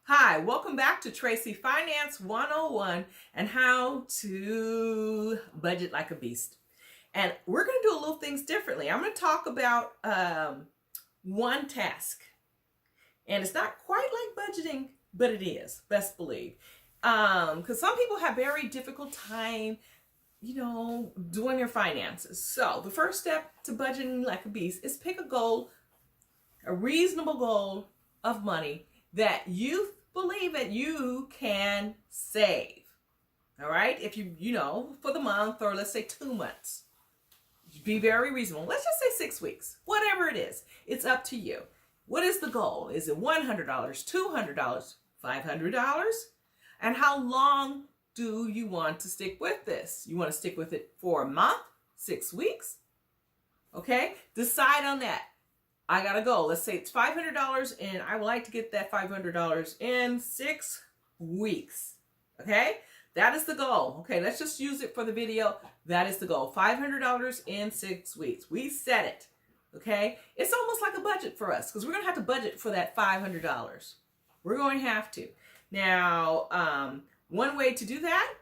Hi, welcome back to Tracy Finance 101 and how to budget like a beast. And we're going to do a little things differently. I'm going to talk about one task. And it's not quite like budgeting, but it is, best believe. Because some people have very difficult time, doing their finances. So the first step to budgeting like a beast is pick a goal, a reasonable goal of money that you believe that you can save. All right. If for the month, or let's say 2 months, be very reasonable. Let's just say 6 weeks, whatever it is, it's up to you. What is the goal? Is it $100, $200, $500? And how long do you want to stick with this? You want to stick with it for a month, 6 weeks? Okay. Decide on that. I got a goal. Let's say it's $500 and I would like to get that $500 in 6 weeks. Okay? That is the goal. Okay, let's just use it for the video. That is the goal. $500 in 6 weeks. We set it. Okay? It's almost like a budget for us because we're going to have to budget for that $500. We're going to have to. Now, one way to do that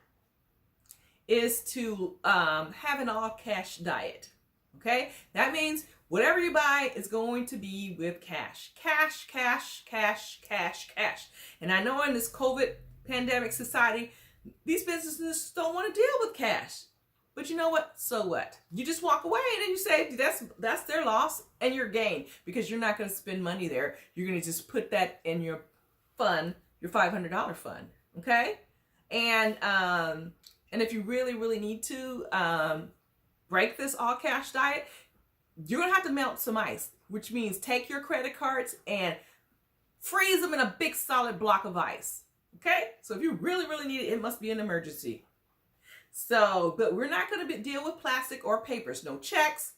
is to have an all-cash diet. Okay? That means whatever you buy is going to be with cash. Cash, cash, cash, cash, cash. And I know in this COVID pandemic society, these businesses don't want to deal with cash. But you know what? So what? You just walk away and then you say that's their loss and your gain, because you're not going to spend money there. You're going to just put that in your fund, your $500 fund. Okay? And if you really, really need to break this all cash diet, you're going to have to melt some ice, which means take your credit cards and freeze them in a big solid block of ice. Okay? So if you really, really need it, it must be an emergency. So, but we're not going to deal with plastic or papers. No checks,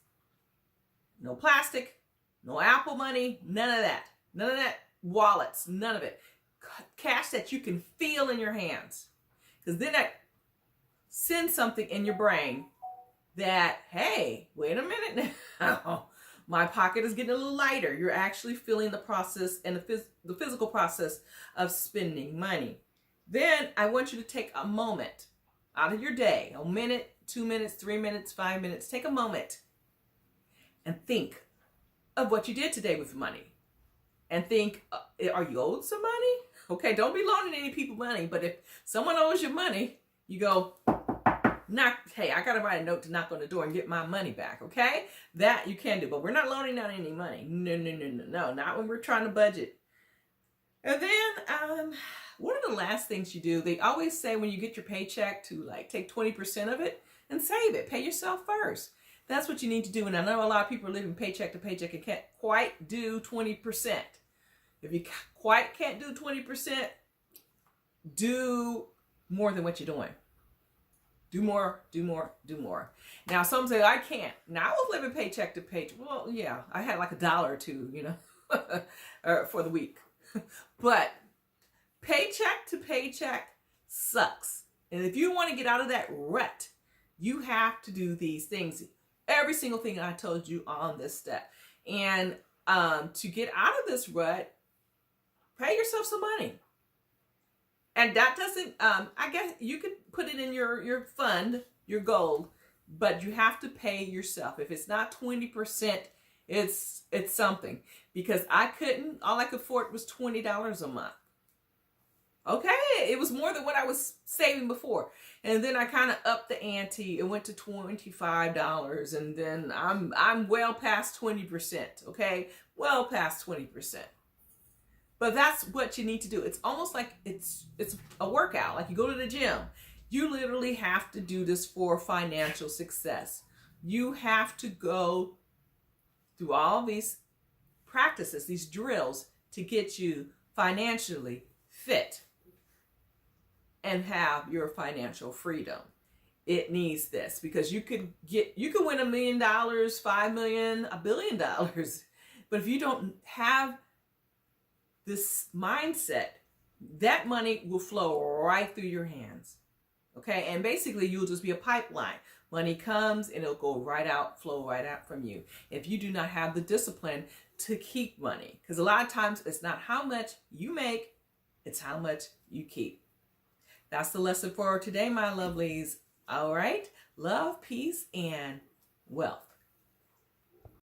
no plastic, no Apple money, none of that. None of that. Wallets, none of it. Cash that you can feel in your hands. Because then that sends something in your brain that, hey, wait a minute now, my pocket is getting a little lighter. You're actually feeling the process and the physical process of spending money. Then I want you to take a moment out of your day, a minute, 2 minutes, 3 minutes, 5 minutes. Take a moment and think of what you did today with money. And think, are you owed some money? Okay, don't be loaning any people money, but if someone owes you money, you go, hey, I got to write a note to knock on the door and get my money back, okay? That you can do, but we're not loaning out any money. No, not when we're trying to budget. And then, one of the last things you do, they always say when you get your paycheck to take 20% of it and save it. Pay yourself first. That's what you need to do. And I know a lot of people are living paycheck to paycheck and can't quite do 20%. If you quite can't do 20%, do more than what you're doing. Do more, do more, do more. Now, some say, I can't. Now, I was living paycheck to paycheck. Well, yeah, I had like $1 or $2, for the week. But paycheck to paycheck sucks. And if you want to get out of that rut, you have to do these things. Every single thing I told you on this step. And to get out of this rut, pay yourself some money. And that doesn't, I guess you could put it in your fund, your gold, but you have to pay yourself. If it's not 20%, it's something. Because all I could afford was $20 a month. Okay, it was more than what I was saving before. And then I kind of upped the ante. It went to $25, and then I'm well past 20%, okay? Well past 20%. But that's what you need to do. It's almost like it's a workout. Like you go to the gym. You literally have to do this for financial success. You have to go through all these practices, these drills, to get you financially fit and have your financial freedom. It needs this, because you could win $1 million, 5 million, $1 billion. But if you don't have this mindset, that money will flow right through your hands. Okay, and basically you'll just be a pipeline. Money comes and it'll go right out, flow right out from you. If you do not have the discipline to keep money, because a lot of times it's not how much you make, it's how much you keep. That's the lesson for today, my lovelies. All right. Love, peace, and wealth.